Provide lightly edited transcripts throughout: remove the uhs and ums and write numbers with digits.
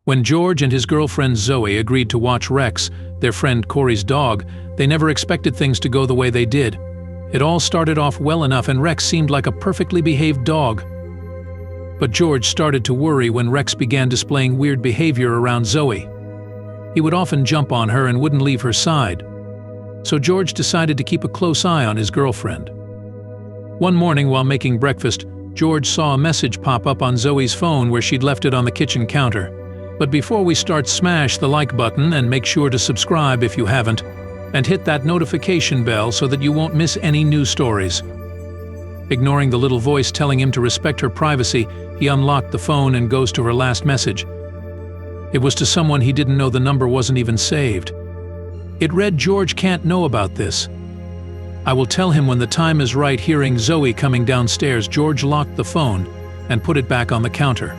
When George and his girlfriend Zoey agreed to watch Rex, their friend Cory's dog, they never expected things to go the way they did. It all started off well enough and Rex seemed like a perfectly behaved dog. But George started to worry when Rex began displaying weird behavior around Zoey. He would often jump on her and wouldn't leave her side. So George decided to keep a close eye on his girlfriend. One morning while making breakfast, George saw a message pop up on Zoey's phone where she'd left it on the kitchen counter. But before we start, smash the like button and make sure to subscribe if you haven't, and hit that notification bell so that you won't miss any news stories. Ignoring the little voice telling him to respect her privacy, he unlocked the phone and goes to her last message. It was to someone he didn't know. The number wasn't even saved. It read, "George can't know about this. I will tell him when the time is right." Hearing Zoey coming downstairs, George locked the phone and put it back on the counter.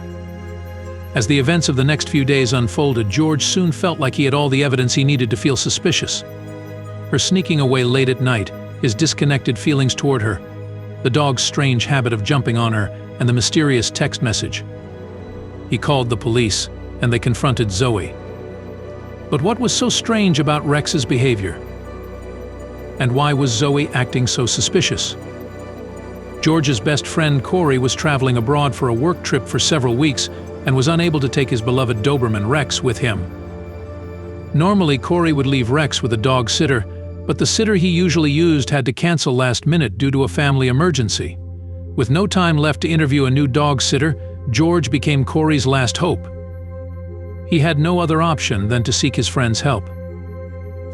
As the events of the next few days unfolded, George soon felt like he had all the evidence he needed to feel suspicious. Her sneaking away late at night, his disconnected feelings toward her, the dog's strange habit of jumping on her, and the mysterious text message. He called the police, and they confronted Zoey. But what was so strange about Rex's behavior? And why was Zoey acting so suspicious? George's best friend Cory was traveling abroad for a work trip for several weeks and was unable to take his beloved Doberman Rex with him. Normally, Cory would leave Rex with a dog sitter, but the sitter he usually used had to cancel last minute due to a family emergency. With no time left to interview a new dog sitter, George became Cory's last hope. He had no other option than to seek his friend's help.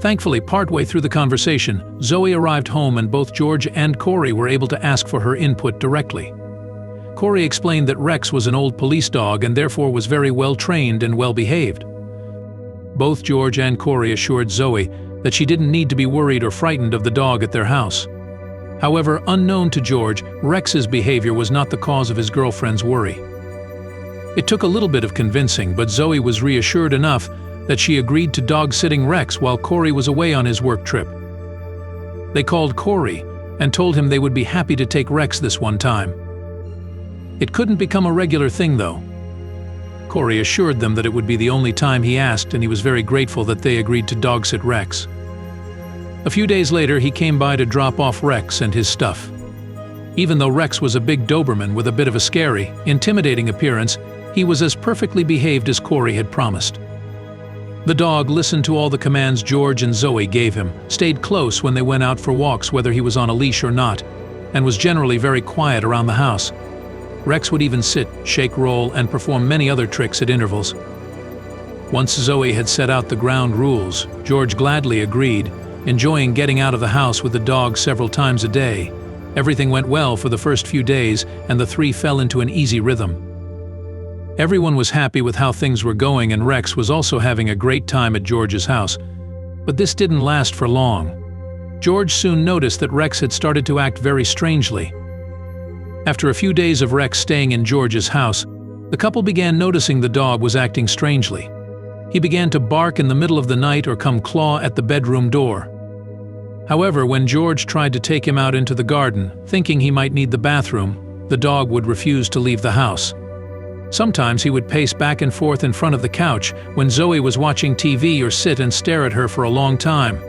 Thankfully, partway through the conversation, Zoey arrived home and both George and Cory were able to ask for her input directly. Cory explained that Rex was an old police dog and therefore was very well trained and well behaved. Both George and Cory assured Zoey that she didn't need to be worried or frightened of the dog at their house. However, unknown to George, Rex's behavior was not the cause of his girlfriend's worry. It took a little bit of convincing, but Zoey was reassured enough that she agreed to dog-sitting Rex while Cory was away on his work trip. They called Cory and told him they would be happy to take Rex this one time. It couldn't become a regular thing, though. Cory assured them that it would be the only time he asked, and he was very grateful that they agreed to dog-sit Rex. A few days later, he came by to drop off Rex and his stuff. Even though Rex was a big Doberman with a bit of a scary, intimidating appearance, he was as perfectly behaved as Cory had promised. The dog listened to all the commands George and Zoey gave him, stayed close when they went out for walks whether he was on a leash or not, and was generally very quiet around the house. Rex would even sit, shake, roll, and perform many other tricks at intervals. Once Zoey had set out the ground rules, George gladly agreed, enjoying getting out of the house with the dog several times a day. Everything went well for the first few days, and the three fell into an easy rhythm. Everyone was happy with how things were going, and Rex was also having a great time at George's house. But this didn't last for long. George soon noticed that Rex had started to act very strangely. After a few days of Rex staying in George's house, the couple began noticing the dog was acting strangely. He began to bark in the middle of the night or come claw at the bedroom door. However, when George tried to take him out into the garden, thinking he might need the bathroom, the dog would refuse to leave the house. Sometimes he would pace back and forth in front of the couch when Zoey was watching TV or sit and stare at her for a long time.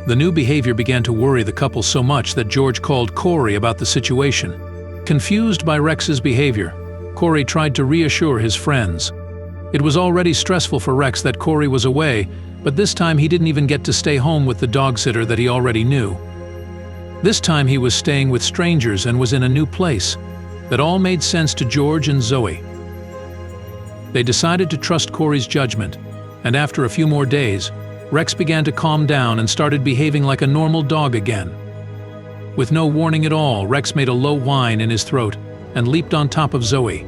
The new behavior began to worry the couple so much that George called Cory about the situation. Confused by Rex's behavior, Cory tried to reassure his friends. It was already stressful for Rex that Cory was away, but this time he didn't even get to stay home with the dog sitter that he already knew. This time he was staying with strangers and was in a new place. That all made sense to George and Zoey. They decided to trust Cory's judgment, and after a few more days, Rex began to calm down and started behaving like a normal dog again. With no warning at all, Rex made a low whine in his throat and leaped on top of Zoey.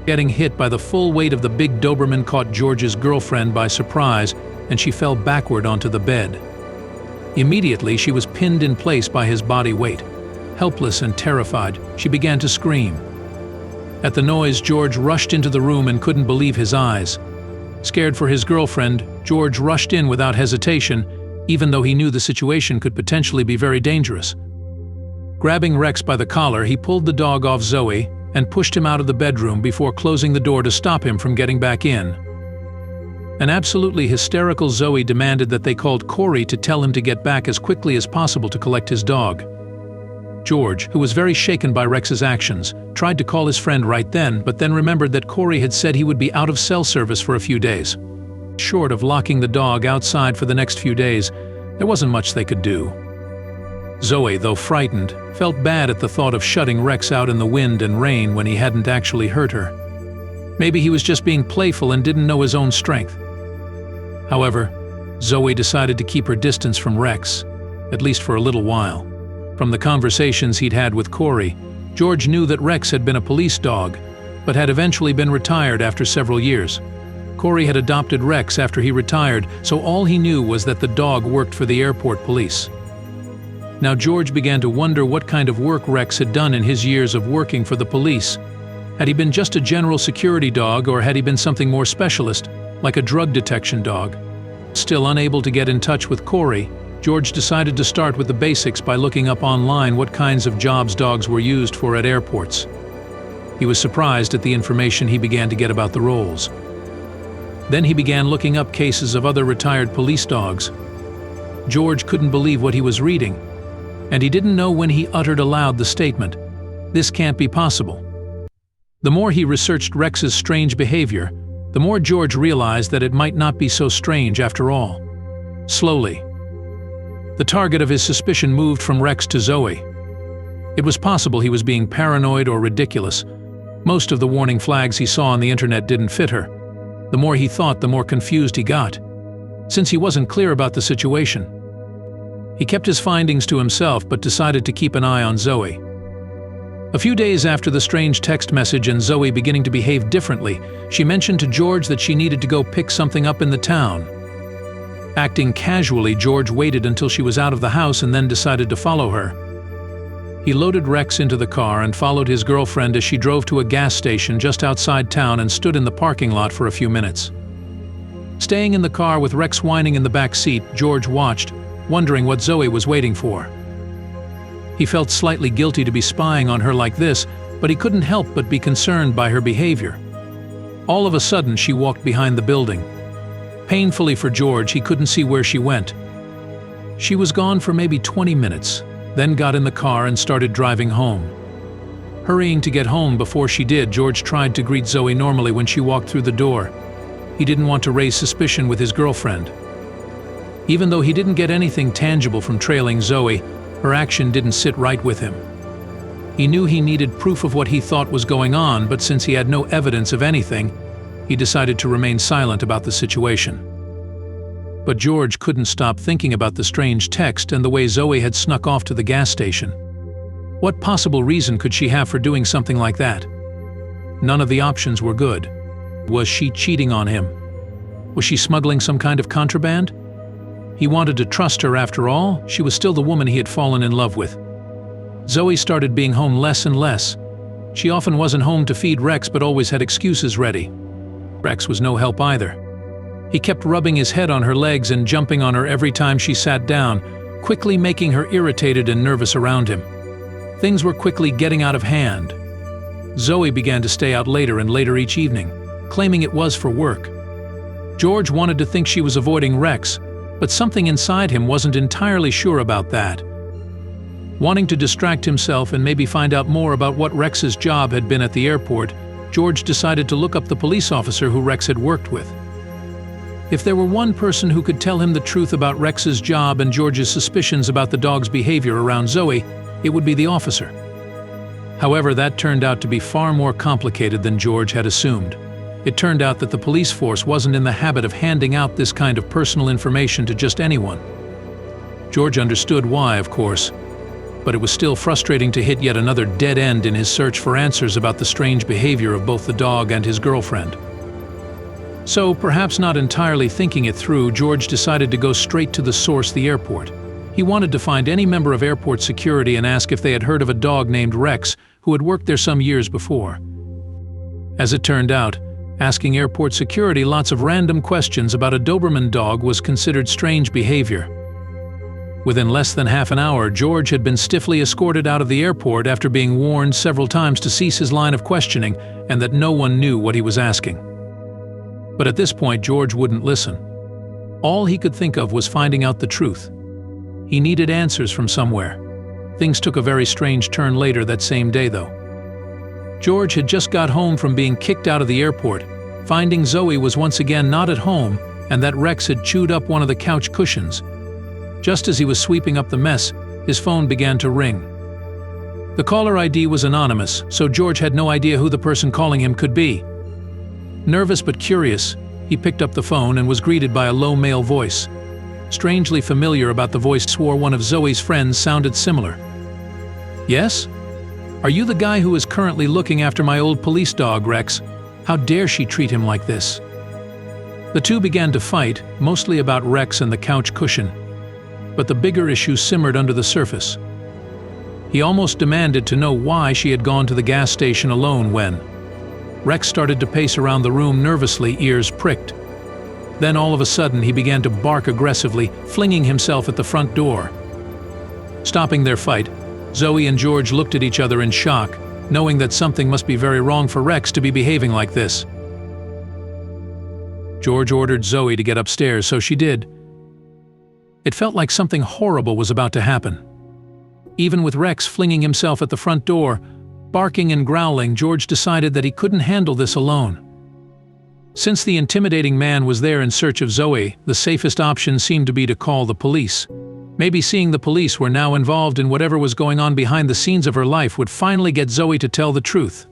Getting hit by the full weight of the big Doberman caught George's girlfriend by surprise, and she fell backward onto the bed. Immediately, she was pinned in place by his body weight. Helpless and terrified, she began to scream. At the noise, George rushed into the room and couldn't believe his eyes. Scared for his girlfriend, George rushed in without hesitation, even though he knew the situation could potentially be very dangerous. Grabbing Rex by the collar, he pulled the dog off Zoey and pushed him out of the bedroom before closing the door to stop him from getting back in. An absolutely hysterical Zoey demanded that they called Cory to tell him to get back as quickly as possible to collect his dog. George, who was very shaken by Rex's actions, tried to call his friend right then, but then remembered that Cory had said he would be out of cell service for a few days. Short of locking the dog outside for the next few days, there wasn't much they could do. Zoey, though frightened, felt bad at the thought of shutting Rex out in the wind and rain when he hadn't actually hurt her. Maybe he was just being playful and didn't know his own strength. However, Zoey decided to keep her distance from Rex, at least for a little while. From the conversations he'd had with Cory, George knew that Rex had been a police dog, but had eventually been retired after several years. Cory had adopted Rex after he retired, so all he knew was that the dog worked for the airport police. Now George began to wonder what kind of work Rex had done in his years of working for the police. Had he been just a general security dog, or had he been something more specialist, like a drug detection dog? Still unable to get in touch with Cory, George decided to start with the basics by looking up online what kinds of jobs dogs were used for at airports. He was surprised at the information he began to get about the roles. Then he began looking up cases of other retired police dogs. George couldn't believe what he was reading, and he didn't know when he uttered aloud the statement, "This can't be possible." The more he researched Rex's strange behavior, the more George realized that it might not be so strange after all. Slowly, the target of his suspicion moved from Rex to Zoey. It was possible he was being paranoid or ridiculous. Most of the warning flags he saw on the internet didn't fit her. The more he thought, the more confused he got, since he wasn't clear about the situation. He kept his findings to himself, but decided to keep an eye on Zoey. A few days after the strange text message and Zoey beginning to behave differently, she mentioned to George that she needed to go pick something up in the town. Acting casually, George waited until she was out of the house and then decided to follow her. He loaded Rex into the car and followed his girlfriend as she drove to a gas station just outside town and stood in the parking lot for a few minutes. Staying in the car with Rex whining in the back seat, George watched, wondering what Zoey was waiting for. He felt slightly guilty to be spying on her like this, but he couldn't help but be concerned by her behavior. All of a sudden, she walked behind the building. Painfully for George, he couldn't see where she went. She was gone for maybe 20 minutes, then got in the car and started driving home. Hurrying to get home before she did, George tried to greet Zoey normally when she walked through the door. He didn't want to raise suspicion with his girlfriend. Even though he didn't get anything tangible from trailing Zoey, her action didn't sit right with him. He knew he needed proof of what he thought was going on, but since he had no evidence of anything, he decided to remain silent about the situation. But George couldn't stop thinking about the strange text and the way Zoey had snuck off to the gas station. What possible reason could she have for doing something like that? None of the options were good. Was she cheating on him? Was she smuggling some kind of contraband? He wanted to trust her after all. She was still the woman he had fallen in love with. Zoey started being home less and less. She often wasn't home to feed Rex but always had excuses ready. Rex was no help either. He kept rubbing his head on her legs and jumping on her every time she sat down, quickly making her irritated and nervous around him. Things were quickly getting out of hand. Zoey began to stay out later and later each evening, claiming it was for work. George wanted to think she was avoiding Rex, but something inside him wasn't entirely sure about that. Wanting to distract himself and maybe find out more about what Rex's job had been at the airport, George decided to look up the police officer who Rex had worked with. If there were one person who could tell him the truth about Rex's job and George's suspicions about the dog's behavior around Zoey, it would be the officer. However, that turned out to be far more complicated than George had assumed. It turned out that the police force wasn't in the habit of handing out this kind of personal information to just anyone. George understood why, of course, but it was still frustrating to hit yet another dead end in his search for answers about the strange behavior of both the dog and his girlfriend. So, perhaps not entirely thinking it through, George decided to go straight to the source, the airport. He wanted to find any member of airport security and ask if they had heard of a dog named Rex who had worked there some years before. As it turned out, asking airport security lots of random questions about a Doberman dog was considered strange behavior. Within less than half an hour, George had been stiffly escorted out of the airport after being warned several times to cease his line of questioning and that no one knew what he was asking. But at this point, George wouldn't listen. All he could think of was finding out the truth. He needed answers from somewhere. Things took a very strange turn later that same day, though. George had just got home from being kicked out of the airport, finding Zoey was once again not at home and that Rex had chewed up one of the couch cushions. Just as he was sweeping up the mess, his phone began to ring. The caller ID was anonymous, so George had no idea who the person calling him could be. Nervous but curious, he picked up the phone and was greeted by a low male voice. Strangely familiar about the voice, swore one of Zoey's friends sounded similar. "Yes? Are you the guy who is currently looking after my old police dog, Rex? How dare she treat him like this?" The two began to fight, mostly about Rex and the couch cushion. But the bigger issue simmered under the surface. He almost demanded to know why she had gone to the gas station alone when Rex started to pace around the room nervously, ears pricked. Then all of a sudden he began to bark aggressively, flinging himself at the front door. Stopping their fight, Zoey and George looked at each other in shock, knowing that something must be very wrong for Rex to be behaving like this. George ordered Zoey to get upstairs, so she did. It felt like something horrible was about to happen. Even with Rex flinging himself at the front door, barking and growling, George decided that he couldn't handle this alone. Since the intimidating man was there in search of Zoey, the safest option seemed to be to call the police. Maybe seeing the police were now involved in whatever was going on behind the scenes of her life would finally get Zoey to tell the truth.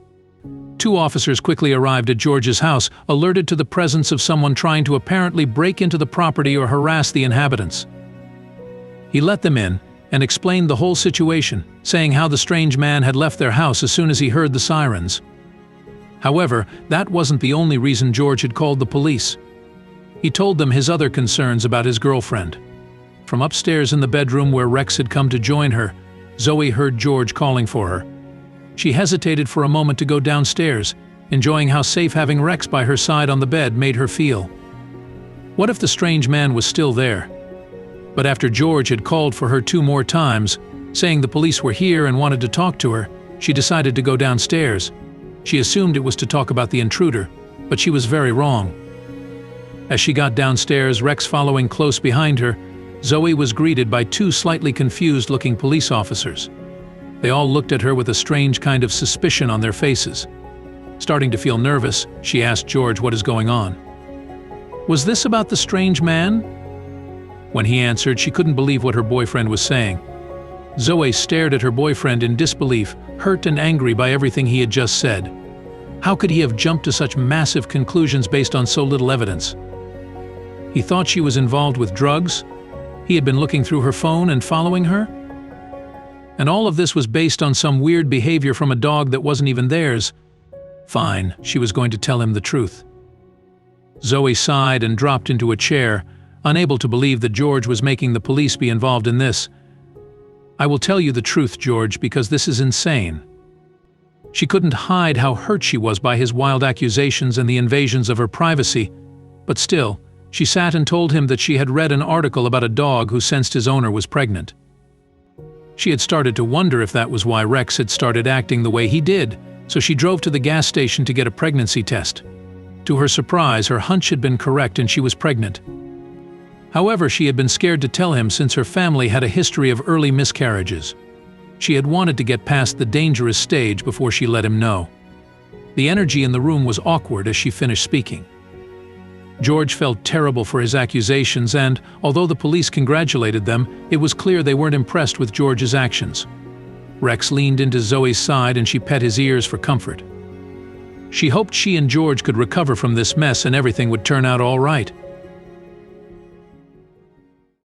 2 officers quickly arrived at George's house, alerted to the presence of someone trying to apparently break into the property or harass the inhabitants. He let them in and explained the whole situation, saying how the strange man had left their house as soon as he heard the sirens. However, that wasn't the only reason George had called the police. He told them his other concerns about his girlfriend. From upstairs in the bedroom where Rex had come to join her, Zoey heard George calling for her. She hesitated for a moment to go downstairs, enjoying how safe having Rex by her side on the bed made her feel. What if the strange man was still there? But after George had called for her 2 more times, saying the police were here and wanted to talk to her, she decided to go downstairs. She assumed it was to talk about the intruder, but she was very wrong. As she got downstairs, Rex following close behind her, Zoey was greeted by 2 slightly confused-looking police officers. They all looked at her with a strange kind of suspicion on their faces. Starting to feel nervous, she asked George what is going on. "Was this about the strange man?" When he answered, she couldn't believe what her boyfriend was saying. Zoey stared at her boyfriend in disbelief, hurt and angry by everything he had just said. How could he have jumped to such massive conclusions based on so little evidence? He thought she was involved with drugs? He had been looking through her phone and following her? And all of this was based on some weird behavior from a dog that wasn't even theirs. Fine, she was going to tell him the truth. Zoey sighed and dropped into a chair, unable to believe that George was making the police be involved in this. "I will tell you the truth, George, because this is insane." She couldn't hide how hurt she was by his wild accusations and the invasions of her privacy, but still, she sat and told him that she had read an article about a dog who sensed his owner was pregnant. She had started to wonder if that was why Rex had started acting the way he did, so she drove to the gas station to get a pregnancy test. To her surprise, her hunch had been correct and she was pregnant. However, she had been scared to tell him since her family had a history of early miscarriages. She had wanted to get past the dangerous stage before she let him know. The energy in the room was awkward as she finished speaking. George felt terrible for his accusations and, although the police congratulated them, it was clear they weren't impressed with George's actions. Rex leaned into Zoey's side and she pet his ears for comfort. She hoped she and George could recover from this mess and everything would turn out all right.